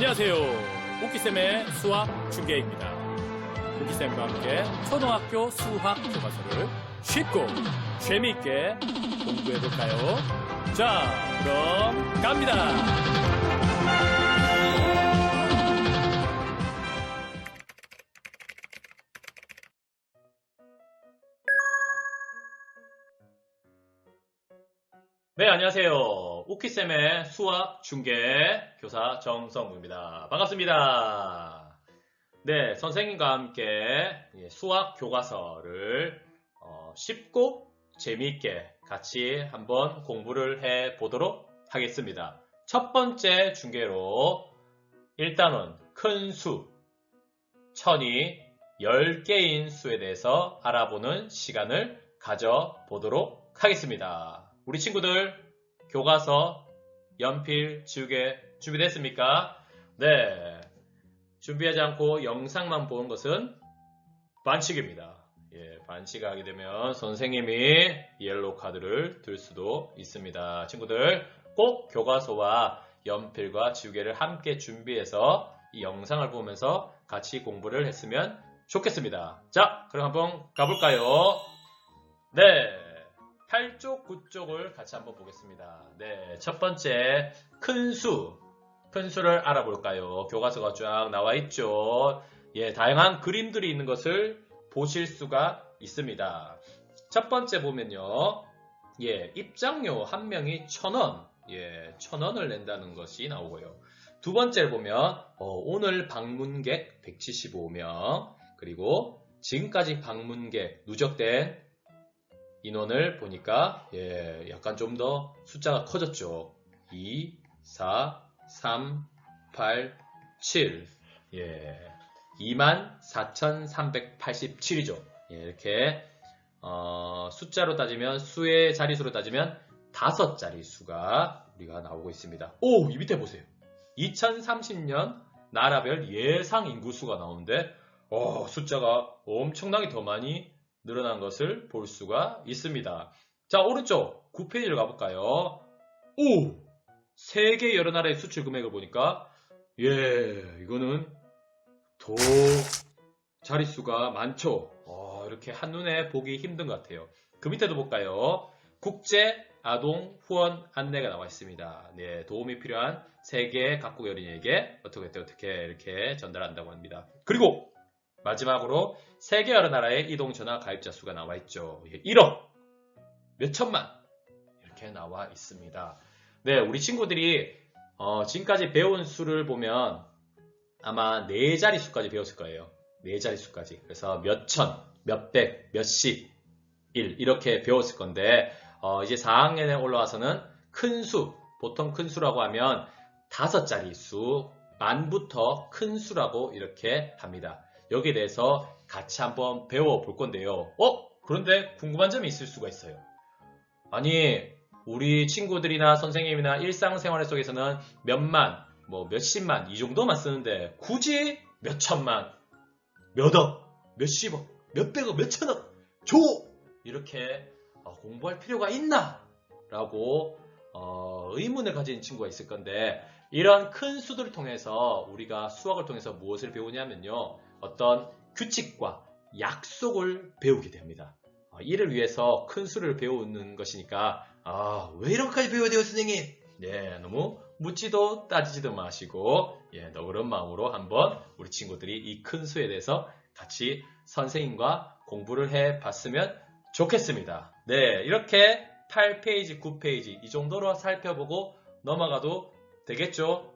안녕하세요. 오키쌤의 수학 중계입니다. 오키쌤과 함께 초등학교 수학 교과서를 쉽고 재미있게 공부해볼까요? 자, 그럼 갑니다. 네, 안녕하세요. 오키쌤의 수학 중계 교사 정성우입니다. 반갑습니다. 네, 선생님과 함께 수학 교과서를 쉽고 재미있게 같이 한번 공부를 해 보도록 하겠습니다. 첫 번째 중계로 일단은 큰 수, 천이 10개인 수에 대해서 알아보는 시간을 가져보도록 하겠습니다. 우리 친구들 교과서, 연필, 지우개 준비됐습니까? 네. 준비하지 않고 영상만 보는 것은 반칙입니다. 예, 반칙하게 되면 선생님이 옐로우 카드를 들 수도 있습니다. 친구들 꼭 교과서와 연필과 지우개를 함께 준비해서 이 영상을 보면서 같이 공부를 했으면 좋겠습니다. 자, 그럼 한번 가볼까요? 네. 8쪽, 9쪽을 같이 한번 보겠습니다. 네, 첫 번째 큰 수를 알아볼까요? 교과서가 쫙 나와 있죠. 예, 다양한 그림들이 있는 것을 보실 수가 있습니다. 첫 번째 보면요, 예, 입장료 한 명이 1,000원, 예, 1,000원을 낸다는 것이 나오고요. 두 번째를 보면 오늘 방문객 175명, 그리고 지금까지 방문객 누적된 인원을 보니까 예, 약간 좀 더 숫자가 커졌죠. 2, 4, 3, 8, 7 예, 24,387이죠. 예, 이렇게 숫자로 따지면 수의 자릿수로 따지면 5자릿수가 우리가 나오고 있습니다. 오, 이 밑에 보세요. 2030년 나라별 예상 인구수가 나오는데 숫자가 엄청나게 더 많이 늘어난 것을 볼 수가 있습니다. 자, 오른쪽 9페이지를 가볼까요? 오! 세계 여러 나라의 수출 금액을 보니까 예, 이거는 더 자릿수가 많죠. 이렇게 한눈에 보기 힘든 것 같아요. 그 밑에도 볼까요? 국제 아동 후원 안내가 나와 있습니다. 네, 도움이 필요한 세계 각국 어린이에게 어떻게 이렇게 전달한다고 합니다. 그리고 마지막으로 세계 여러 나라의 이동전화 가입자 수가 나와 있죠. 1억 몇천만 이렇게 나와 있습니다. 네, 우리 친구들이 지금까지 배운 수를 보면 아마 4자릿수까지 배웠을 거예요. 4자릿수까지. 그래서 몇천, 몇백, 몇십, 일 이렇게 배웠을 건데 이제 4학년에 올라와서는 큰 수, 보통 큰 수라고 하면 5자릿수, 만부터 큰 수라고 이렇게 합니다. 여기에 대해서 같이 한번 배워볼 건데요. 그런데 궁금한 점이 있을 수가 있어요. 아니, 우리 친구들이나 선생님이나 일상생활 속에서는 몇만, 몇십만 이 정도만 쓰는데 굳이 몇천만, 몇억, 몇십억, 몇백억, 몇천억, 조! 이렇게 공부할 필요가 있나? 라고 의문을 가진 친구가 있을 건데 이런 큰 수들을 통해서 우리가 수학을 통해서 무엇을 배우냐면요. 어떤 규칙과 약속을 배우게 됩니다. 이를 위해서 큰 수를 배우는 것이니까 왜 이런까지 배워야 돼요, 선생님? 네, 너무 묻지도 따지지도 마시고 너그러운 마음으로 한번 우리 친구들이 이 큰 수에 대해서 같이 선생님과 공부를 해봤으면 좋겠습니다. 네, 이렇게 8페이지, 9페이지 이 정도로 살펴보고 넘어가도 되겠죠?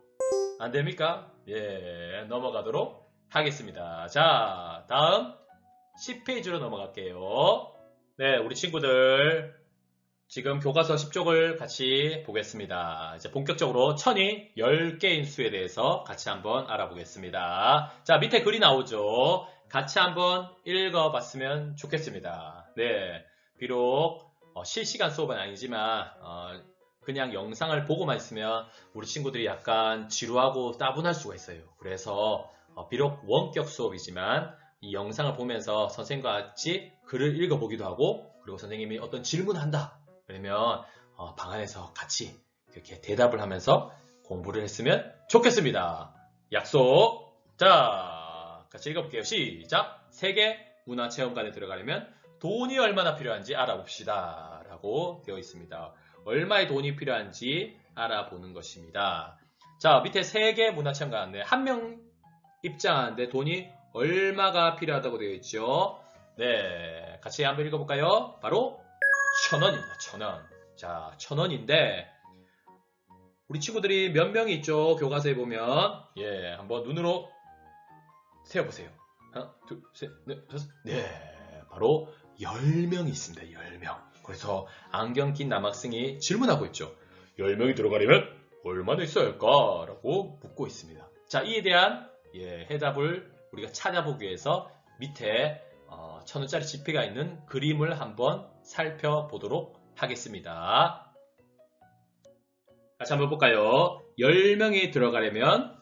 안 됩니까? 예, 넘어가도록 하겠습니다. 자, 다음 10페이지로 넘어갈게요. 네, 우리 친구들 지금 교과서 10쪽을 같이 보겠습니다. 이제 본격적으로 천이 10개인 수에 대해서 같이 한번 알아보겠습니다. 자, 밑에 글이 나오죠. 같이 한번 읽어봤으면 좋겠습니다. 네, 비록 실시간 수업은 아니지만 그냥 영상을 보고만 있으면 우리 친구들이 약간 지루하고 따분할 수가 있어요. 그래서 비록 원격 수업이지만 이 영상을 보면서 선생님과 같이 글을 읽어보기도 하고 그리고 선생님이 어떤 질문을 한다 그러면 방 안에서 같이 이렇게 대답을 하면서 공부를 했으면 좋겠습니다. 약속. 자, 같이 읽어볼게요. 시작. 세계 문화체험관에 들어가려면 돈이 얼마나 필요한지 알아봅시다. 라고 되어 있습니다. 얼마의 돈이 필요한지 알아보는 것입니다. 자, 밑에 세계 문화체험관 네, 한 명 입장하는데 돈이 얼마가 필요하다고 되어 있죠. 네, 같이 한번 읽어볼까요? 바로 1,000원입니다. 1,000원. 자, 1,000원인데 우리 친구들이 몇 명이 있죠? 교과서에 보면 예, 한번 눈으로 세어보세요. 하나, 둘, 셋, 넷, 다섯. 네, 바로 10명이 있습니다. 10명. 그래서 안경 낀 남학생이 질문하고 있죠. 10명이 들어가려면 얼마나 있어야 할까? 라고 묻고 있습니다. 자, 이에 대한 해답을 우리가 찾아보기 위해서 밑에 1,000원짜리 지폐가 있는 그림을 한번 살펴보도록 하겠습니다. 같이 한번 볼까요? 10명이 들어가려면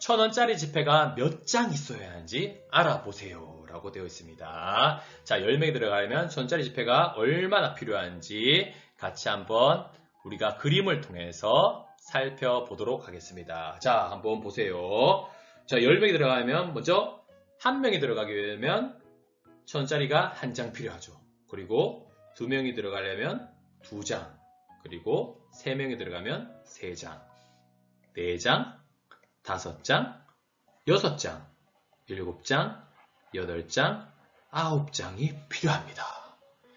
1,000원짜리 지폐가 몇 장 있어야 하는지 알아보세요. 라고 되어 있습니다. 자, 10명이 들어가려면 1,000원짜리 지폐가 얼마나 필요한지 같이 한번 우리가 그림을 통해서 살펴보도록 하겠습니다. 자, 한번 보세요. 자, 10명이 들어가면 먼저 한 명이 들어가게 되면 1,000원짜리가 한 장 필요하죠. 그리고 2명이 들어가려면 2장, 그리고 3명이 들어가면 3장, 4장, 5장, 6장, 7장, 8장, 9장이 필요합니다.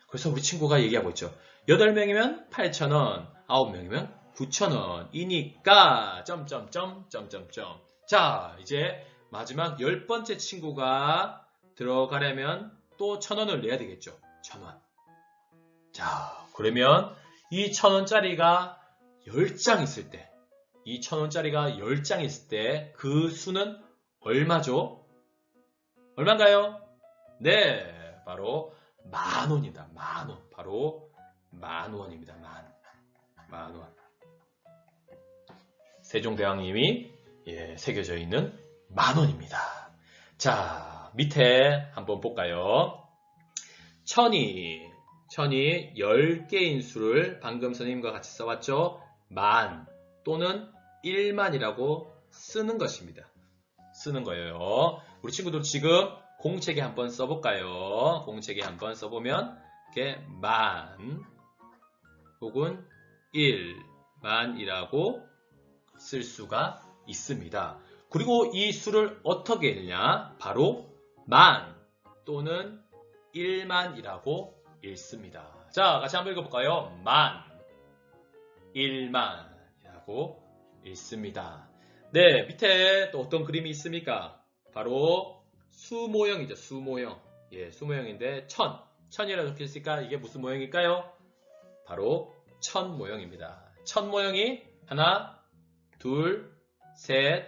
그래서 우리 친구가 얘기하고 있죠. 8명이면 8,000원, 9명이면 9,000원이니까 점점점. 자, 이제 마지막 10번째 친구가 들어가려면 또 1,000원을 내야 되겠죠. 1,000원. 자, 그러면 이 1,000원짜리가 10장 있을 때, 이 1,000원짜리가 10장 있을 때 그 수는 얼마죠? 얼마인가요? 네, 바로 10,000원입니다. 10,000원. 바로 10,000원입니다. 만원. 세종대왕님이 새겨져 있는 10,000원입니다. 자, 밑에 한번 볼까요? 1,000이 10개인 수를 방금 선생님과 같이 써왔죠? 만 또는 1만이라고 쓰는 것입니다. 쓰는 거예요. 우리 친구들 지금 공책에 한번 써볼까요? 공책에 한번 써보면 이렇게 만 혹은 1만이라고 쓸 수가 있습니다. 그리고 이 수를 어떻게 읽느냐? 바로 만 또는 1만이라고 읽습니다. 자, 같이 한번 읽어볼까요? 만, 1만이라고 읽습니다. 네, 밑에 또 어떤 그림이 있습니까? 바로 수 모형이죠. 수 모형. 예, 수 모형인데 1,000. 1,000이라고 적혀있으니까 이게 무슨 모형일까요? 바로 1,000 모형입니다. 1,000 모형이 하나, 둘, 셋,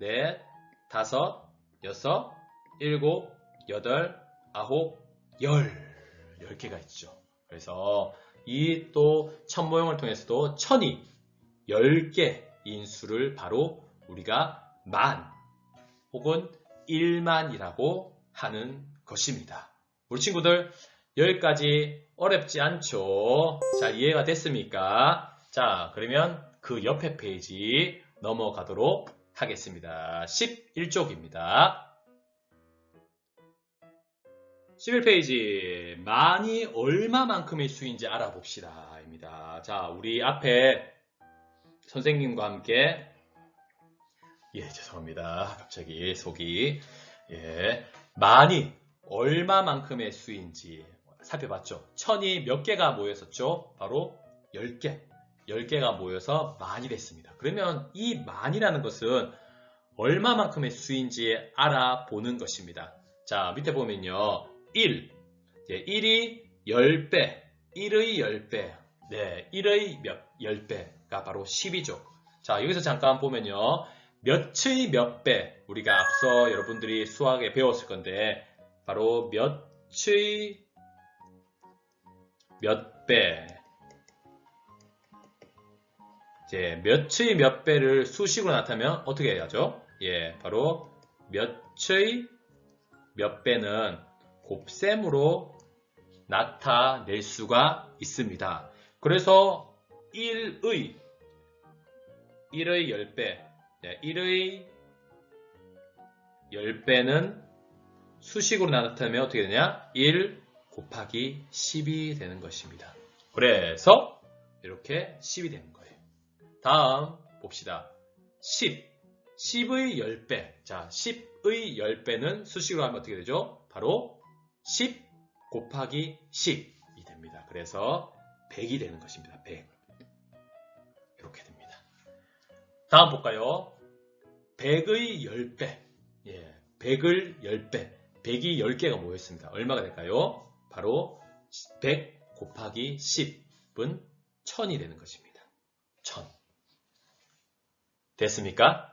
넷, 다섯, 여섯, 일곱, 여덟, 아홉, 10개가 있죠. 그래서 이 또 1,000 모형을 통해서도 1,000이 10개인 수를 바로 우리가 만 혹은 1만이라고 하는 것입니다. 우리 친구들 여기까지 어렵지 않죠? 자, 이해가 됐습니까? 자, 그러면 그 옆에 페이지 넘어가도록 하겠습니다. 11쪽입니다. 11페이지 만이 얼마만큼의 수인지 알아봅시다 입니다. 자, 우리 앞에 선생님과 함께 죄송합니다. 갑자기 속이 만이 얼마만큼의 수인지 살펴봤죠. 1,000이 몇 개가 모였었죠? 바로 10개. 10개가 모여서 만이 됐습니다. 그러면 이 만이라는 것은 얼마만큼의 수인지 알아보는 것입니다. 자, 밑에 보면요. 1. 1이 10배. 1의 10배. 네, 1의 10배가 바로 10이죠. 자, 여기서 잠깐 보면요. 몇의 몇 배. 우리가 앞서 여러분들이 수학에 배웠을 건데, 바로 몇의 몇 배. 몇의 몇 배를 수식으로 나타내면 어떻게 해야죠? 바로 몇의 몇 배는 곱셈으로 나타낼 수가 있습니다. 그래서 1의 10배, 1의 10배는 수식으로 나타내면 어떻게 되냐? 1 곱하기 10이 되는 것입니다. 그래서 이렇게 10이 되는 거예요. 다음 봅시다. 10. 10의 10배. 자, 10의 10배는 수식으로 하면 어떻게 되죠? 바로 10 곱하기 10이 됩니다. 그래서 100이 되는 것입니다. 100. 이렇게 됩니다. 다음 볼까요? 100의 10배. 예, 100을 10배. 100이 10개가 모였습니다. 얼마가 될까요? 바로 100 곱하기 10은 1000이 되는 것입니다. 1000. 됐습니까?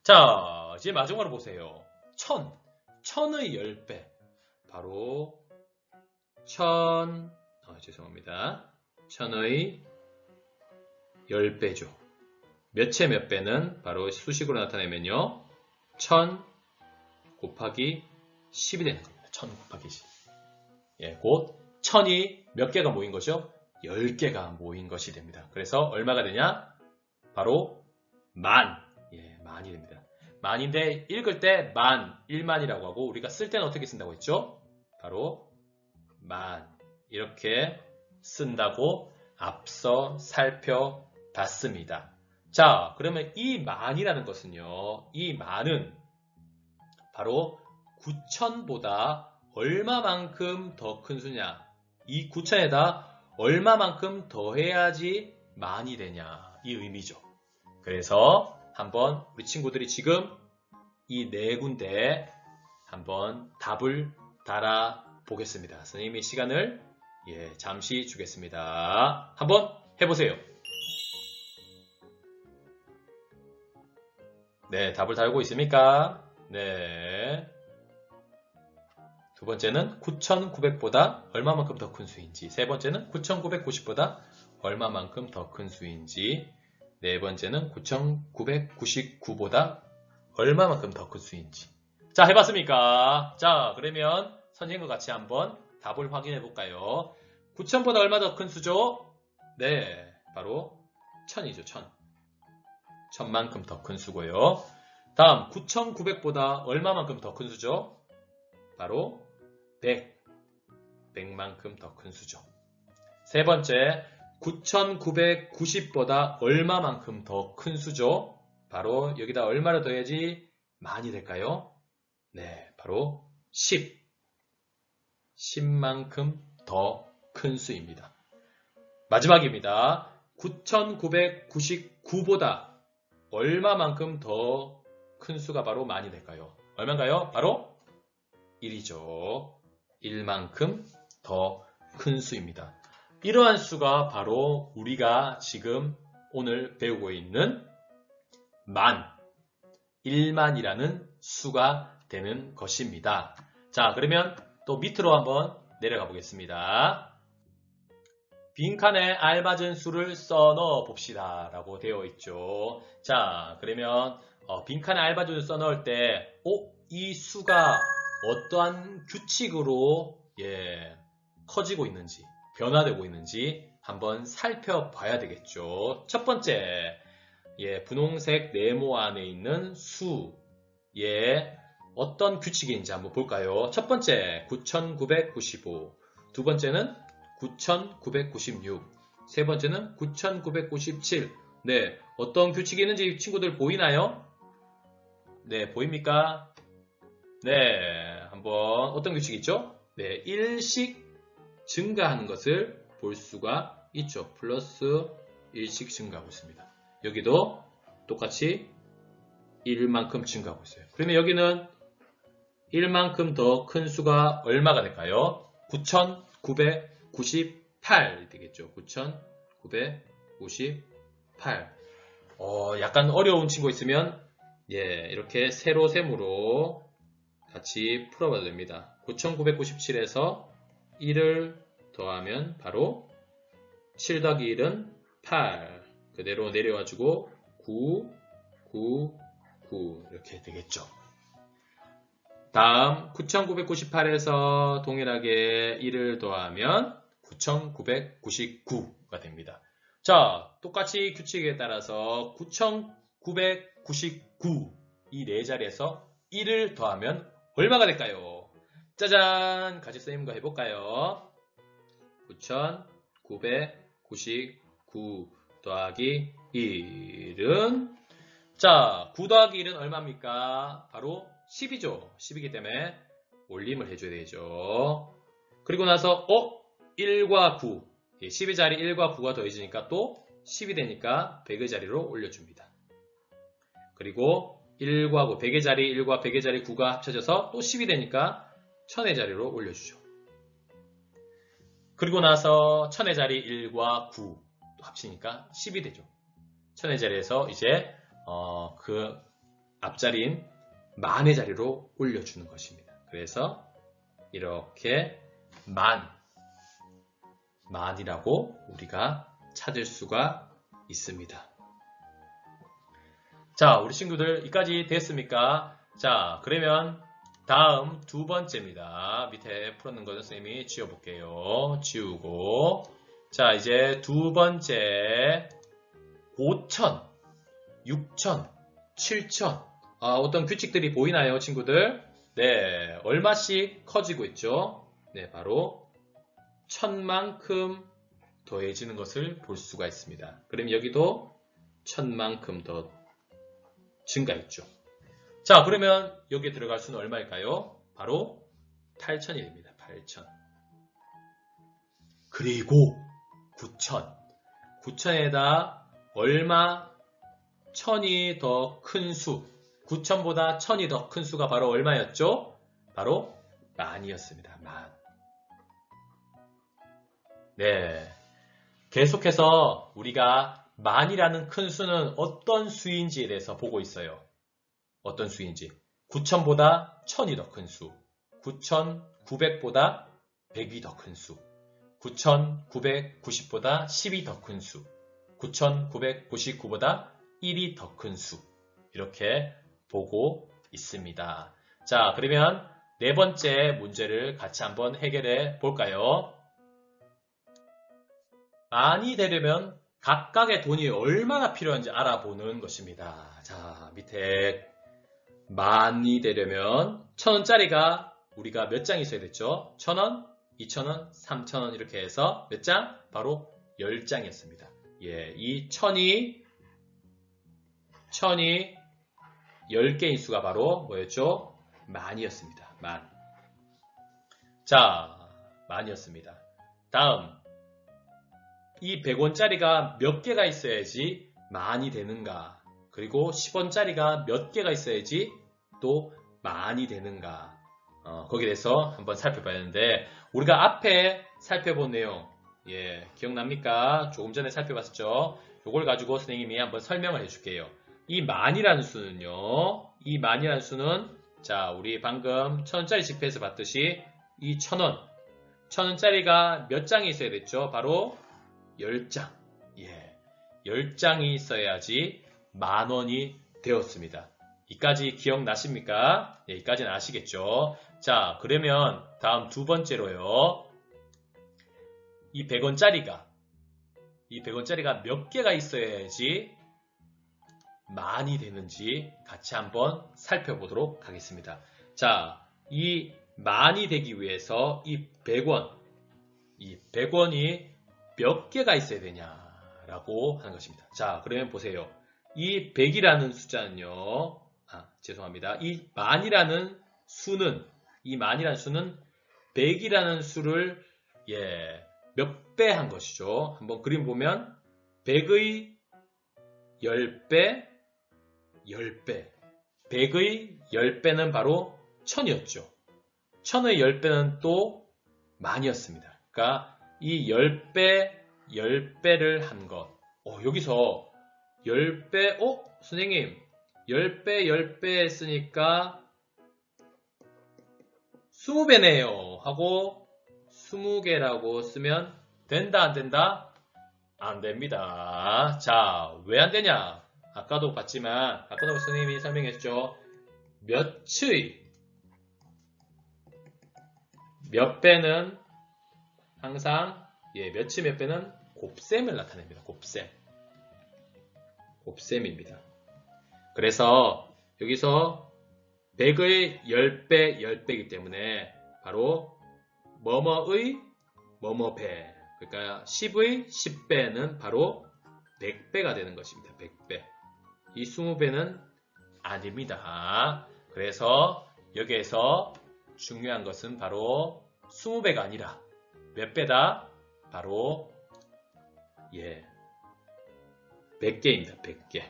자, 이제 마지막으로 보세요. 1000. 1000의 10배. 바로 1000의 10배죠. 몇의 몇 배는 바로 수식으로 나타내면요. 1000 곱하기 10이 되는 겁니다. 1000 곱하기 10. 예, 곧 1000이 몇 개가 모인 거죠? 10개가 모인 것이 됩니다. 그래서 얼마가 되냐? 바로 만. 예, 만이 됩니다. 만인데 읽을 때 만, 1만이라고 하고 우리가 쓸 때는 어떻게 쓴다고 했죠? 바로 만. 이렇게 쓴다고 앞서 살펴봤습니다. 자, 그러면 이 만이라는 것은요. 이 만은 바로 9,000보다 얼마만큼 더 큰 수냐? 이 9,000에다 얼마만큼 더해야지 만이 되냐? 이 의미죠. 그래서 한번 우리 친구들이 지금 이 네 군데 한번 답을 달아 보겠습니다. 선생님이 시간을 잠시 주겠습니다. 한번 해보세요. 네, 답을 달고 있습니까? 네. 두 번째는 9,900보다 얼마만큼 더 큰 수인지, 세 번째는 9,990보다 얼마만큼 더 큰 수인지, 네 번째는 9,999보다 얼마만큼 더 큰 수인지. 자, 해봤습니까? 자, 그러면 선생님과 같이 한번 답을 확인해 볼까요? 9,000보다 얼마 더 큰 수죠? 네, 바로 1000이죠. 1000. 1000만큼 더 큰 수고요. 다음 9,900보다 얼마만큼 더 큰 수죠? 바로 100. 100만큼 더 큰 수죠. 세 번째 9,990보다 얼마만큼 더 큰 수죠? 바로 여기다 얼마를 더해야지 만이 될까요? 네, 바로 10. 10만큼 더 큰 수입니다. 마지막입니다. 9,999보다 얼마만큼 더 큰 수가 바로 만이 될까요? 얼마인가요? 바로 1이죠. 1만큼 더 큰 수입니다. 이러한 수가 바로 우리가 지금 오늘 배우고 있는 만, 1만이라는 수가 되는 것입니다. 자, 그러면 또 밑으로 한번 내려가 보겠습니다. 빈칸에 알맞은 수를 써넣어 봅시다 라고 되어 있죠. 자, 그러면 빈칸에 알맞은 수를 써넣을 때 이 수가 어떠한 규칙으로 커지고 있는지, 변화되고 있는지 한번 살펴봐야 되겠죠. 첫 번째, 분홍색 네모 안에 있는 수의 어떤 규칙인지 한번 볼까요? 첫 번째, 9,995. 두 번째는 9,996. 세 번째는 9,997. 네, 어떤 규칙이 있는지 친구들 보이나요? 네, 보입니까? 네, 한번 어떤 규칙이 있죠? 네, 1씩 증가하는 것을 볼 수가 있죠. 플러스 1씩 증가하고 있습니다. 여기도 똑같이 1만큼 증가하고 있어요. 그러면 여기는 1만큼 더 큰 수가 얼마가 될까요? 9,998이 되겠죠. 9,998. 약간 어려운 친구 있으면 이렇게 세로 세모로 같이 풀어봐도 됩니다. 9,997에서 1을 더하면 바로 7 더하기 1은 8. 그대로 내려와주고 9, 9, 9 이렇게 되겠죠. 다음 9,998에서 동일하게 1을 더하면 9,999가 됩니다. 자, 똑같이 규칙에 따라서 9,999 이 네 자리에서 1을 더하면 얼마가 될까요? 짜잔! 같이 선생님과 해볼까요? 9,999 더하기 1은 자, 9 더하기 1은 얼마입니까? 바로 10이죠. 10이기 때문에 올림을 해줘야 되죠. 그리고 나서 1과 9 10의 자리 1과 9가 더해지니까 또 10이 되니까 100의 자리로 올려줍니다. 그리고 1과 9, 100의 자리 1과 100의 자리 9가 합쳐져서 또 10이 되니까 1000의 자리로 올려주죠. 그리고 나서 1000의 자리 1과 9 또 합치니까 10이 되죠. 1000의 자리에서 이제 그 앞자리인 만의 자리로 올려주는 것입니다. 그래서 이렇게 만이라고 우리가 찾을 수가 있습니다. 자, 우리 친구들 여기까지 됐습니까? 자, 그러면 다음 두 번째입니다. 밑에 풀었는 거 선생님이 지워볼게요. 지우고 자, 이제 두 번째 5,000, 6,000, 7,000 어떤 규칙들이 보이나요, 친구들? 네, 얼마씩 커지고 있죠? 네, 바로 1000만큼 더해지는 것을 볼 수가 있습니다. 그럼 여기도 1000만큼 더 증가했죠. 자, 그러면 여기에 들어갈 수는 얼마일까요? 바로 8,000이 됩니다. 8,000. 그리고 9,000. 9,000에다 얼마? 1000이 더 큰 수. 9,000보다 1000이 더 큰 수가 바로 얼마였죠? 바로 만이었습니다. 만. 네. 계속해서 우리가 만이라는 큰 수는 어떤 수인지에 대해서 보고 있어요. 어떤 수인지. 9,000보다 1000이 더 큰 수. 9,900보다 100이 더 큰 수. 9,990보다 10이 더 큰 수. 9,999보다 1이 더 큰 수. 이렇게 보고 있습니다. 자, 그러면 네 번째 문제를 같이 한번 해결해 볼까요? 만이 되려면 각각의 돈이 얼마나 필요한지 알아보는 것입니다. 자, 밑에 만이 되려면 1,000원짜리가 우리가 몇 장 있어야 됐죠? 1,000원, 2,000원, 3,000원 이렇게 해서 몇 장? 바로 10장이었습니다. 예, 이 1000이 10개인 수가 바로 뭐였죠? 만이었습니다. 만. 자, 만이었습니다. 다음, 이 100원짜리가 몇 개가 있어야지 만이 되는가? 그리고 10원짜리가 몇 개가 있어야지 또 만이 되는가? 거기에 대해서 한번 살펴봐야 하는데, 우리가 앞에 살펴본 내용, 예, 기억납니까? 조금 전에 살펴봤었죠? 요걸 가지고 선생님이 한번 설명을 해줄게요. 이 만이라는 수는요, 이 만이라는 수는, 자, 우리 방금 1000원짜리 지폐에서 봤듯이 이 1000원, 1000원짜리가 몇 장이 있어야 됐죠? 바로 10장. 예, 10장이 있어야지 만원이 되었습니다. 이까지 기억나십니까? 예, 이까지는 아시겠죠? 자, 그러면 다음 두 번째로요. 이 100원짜리가 몇 개가 있어야지 만이 되는지 같이 한번 살펴보도록 하겠습니다. 자, 이 만이 되기 위해서 이 100원이 몇 개가 있어야 되냐라고 하는 것입니다. 자, 그러면 보세요. 이 100이라는 숫자는요. 죄송합니다. 이 만이라는 수는 100이라는 수를 몇 배 한 것이죠. 한번 그림 보면 100의 10배, 10배. 100의 10배는 바로 1000이었죠. 1000의 10배는 또 만이었습니다. 그러니까 이 10배를 한 것. 여기서 10배, 선생님, 10배 했으니까 20배네요. 하고 20개라고 쓰면 된다, 안 된다? 안 됩니다. 자, 왜 안 되냐? 아까도 봤지만, 아까도 선생님이 설명했죠. 몇 배는 항상, 몇의 몇 배는 곱셈을 나타냅니다. 곱셈입니다. 그래서 여기서 100의 10배, 10배이기 때문에 바로 뭐뭐의 뭐뭐배. 그러니까 10의 10배는 바로 100배가 되는 것입니다. 100배. 이 20배는 아닙니다. 그래서 여기에서 중요한 것은 바로 20배가 아니라 몇 배다? 바로 100개입니다. 100개.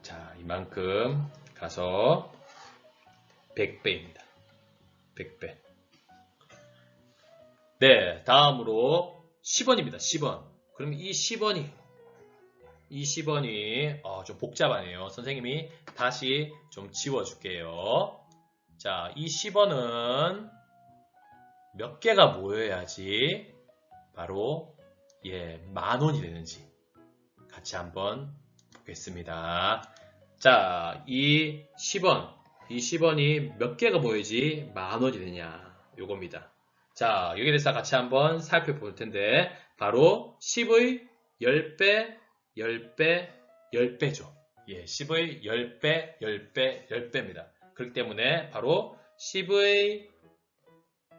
자, 이만큼 가서 100배입니다. 100배. 네, 다음으로 10원입니다. 10원. 그럼 이 10원이 좀 복잡하네요. 선생님이 다시 좀 지워줄게요. 자, 이 10원은 몇 개가 모여야지 바로 10,000원이 되는지 같이 한번 보겠습니다. 자, 이 10원이 몇 개가 모여야지 10,000원이 되냐 요겁니다. 자, 여기에 대해서 같이 한번 살펴볼 텐데 바로 10의 10배, 10배, 10배죠. 10의 10배, 10배, 10배입니다. 그렇기 때문에 바로 10의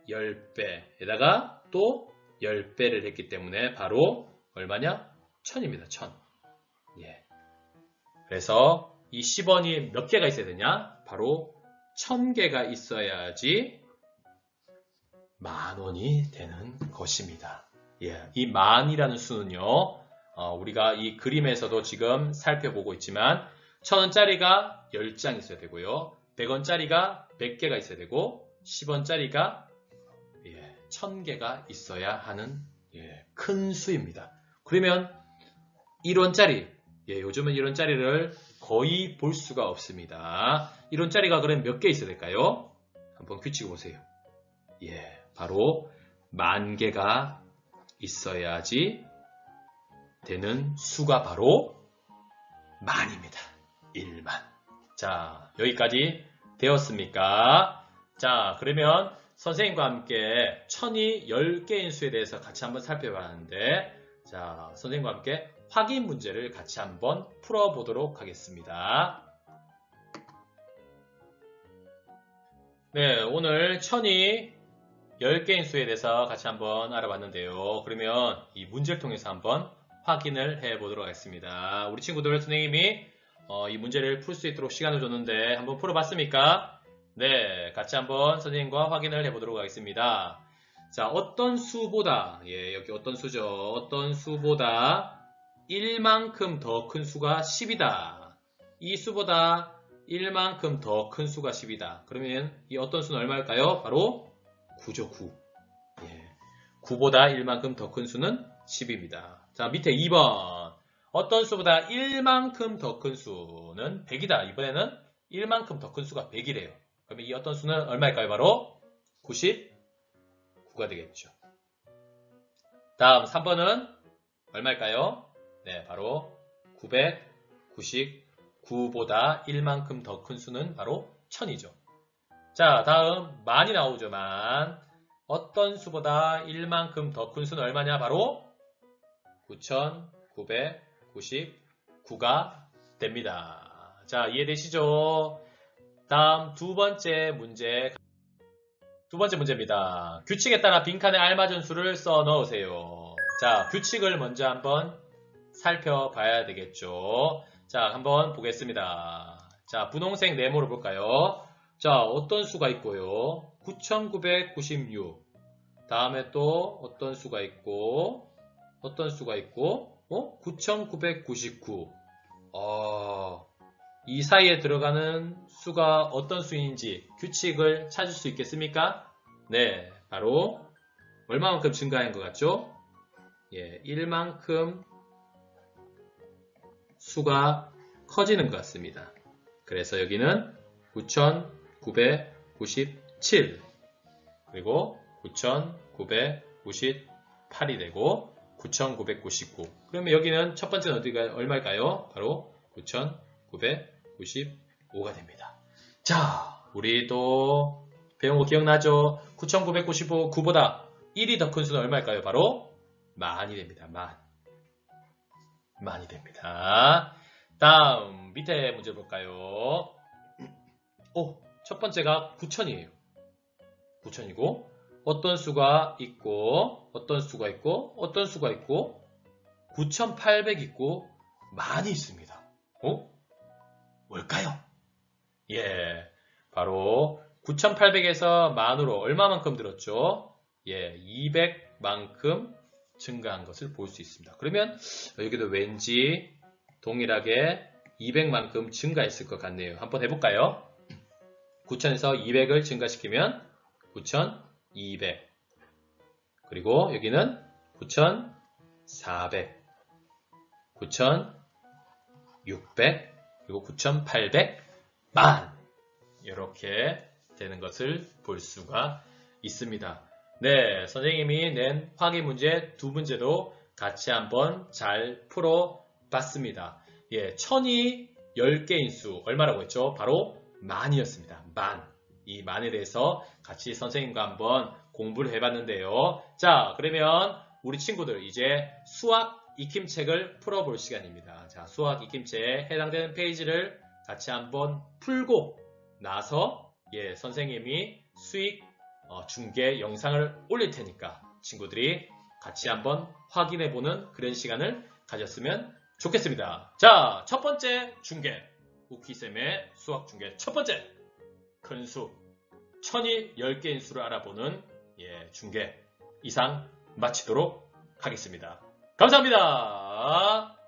10배에다가 또 10배를 했기 때문에 바로 얼마냐? 1000입니다. 1000. 그래서 이 10원이 몇 개가 있어야 되냐? 바로 1000개가 있어야지 10,000원이 되는 것입니다. 이 만이라는 수는요, 우리가 이 그림에서도 지금 살펴보고 있지만 1000원짜리가 10장 있어야 되고요. 100원짜리가 100개가 있어야 되고 10원짜리가 1000개가 있어야 하는 큰 수입니다. 그러면 1원짜리, 요즘은 1원짜리를 거의 볼 수가 없습니다. 1원짜리가 그럼 몇 개 있어야 될까요? 한번 규칙 보세요. 바로 10,000개가 있어야지 되는 수가 바로 만입니다. 10,000,000. 자, 여기까지 되었습니까? 자, 그러면 선생님과 함께 1000이 10개인 수에 대해서 같이 한번 살펴봤는데, 자, 선생님과 함께 확인 문제를 같이 한번 풀어보도록 하겠습니다. 네, 오늘 1000이 10개인 수에 대해서 같이 한번 알아봤는데요. 그러면 이 문제를 통해서 한번 확인을 해보도록 하겠습니다. 우리 친구들 선생님이 이 문제를 풀 수 있도록 시간을 줬는데 한번 풀어봤습니까? 네, 같이 한번 선생님과 확인을 해보도록 하겠습니다. 자, 어떤 수보다, 여기 어떤 수죠? 어떤 수보다 1만큼 더 큰 수가 10이다. 이 수보다 1만큼 더 큰 수가 10이다. 그러면 이 어떤 수는 얼마일까요? 바로 9죠, 9. 9보다 1만큼 더 큰 수는 10입니다. 자, 밑에 2번. 어떤 수보다 1만큼 더 큰 수는 100이다. 이번에는 1만큼 더 큰 수가 100이래요. 그러면 이 어떤 수는 얼마일까요? 바로 99가 되겠죠. 다음 3번은 얼마일까요? 네, 바로 999보다 1만큼 더 큰 수는 바로 1000이죠. 자, 다음 만이 나오죠. 만. 어떤 수보다 1만큼 더 큰 수는 얼마냐? 바로 9999가 됩니다. 자, 이해되시죠? 다음 두 번째 문제입니다. 규칙에 따라 빈칸에 알맞은 수를 써 넣으세요. 자, 규칙을 먼저 한번 살펴봐야 되겠죠. 자, 한번 보겠습니다. 자, 분홍색 네모를 볼까요? 자, 어떤 수가 있고요? 9996. 다음에 또 어떤 수가 있고, 9999. 이 사이에 들어가는 수가 어떤 수인지 규칙을 찾을 수 있겠습니까? 네, 바로 얼마만큼 증가한 것 같죠? 1만큼 수가 커지는 것 같습니다. 그래서 여기는 9997 그리고 9998이 되고 9999. 그러면 여기는 첫 번째는 어디가 얼마일까요? 바로 9995가 됩니다. 자, 우리도 배운 거 기억나죠? 9995보다 1이 더 큰 수는 얼마일까요? 바로 만이 됩니다. 만이 됩니다. 다음 밑에 문제 볼까요? 첫 번째가 9,000이에요. 9,000이고 어떤 수가 있고 어떤 수가 있고 어떤 수가 있고 9,800 있고 만이 있습니다. 뭘까요? 예, 바로 9,800에서 만으로 얼마만큼 들었죠? 예, 200만큼 증가한 것을 볼 수 있습니다. 그러면 여기도 왠지 동일하게 200만큼 증가했을 것 같네요. 한번 해볼까요? 9,000에서 200을 증가시키면 9,200 그리고 여기는 9,400 9,600 그리고 9,800 만 이렇게 되는 것을 볼 수가 있습니다. 네, 선생님이 낸 확인 문제 두 문제도 같이 한번 잘 풀어봤습니다. 예, 1,000이 10개인 수 얼마라고 했죠? 바로 만이었습니다. 만. 이 만에 대해서 같이 선생님과 한번 공부를 해봤는데요. 자, 그러면 우리 친구들 이제 수학 익힘책을 풀어볼 시간입니다. 자, 수학 익힘책에 해당되는 페이지를 같이 한번 풀고 나서 선생님이 수익 중계 영상을 올릴 테니까 친구들이 같이 한번 확인해보는 그런 시간을 가졌으면 좋겠습니다. 자, 첫 번째 중계. 우키쌤의 수학 중계 첫 번째. 큰 수. 1,000이 10개인 수를 알아보는 중계 이상 마치도록 하겠습니다. 감사합니다.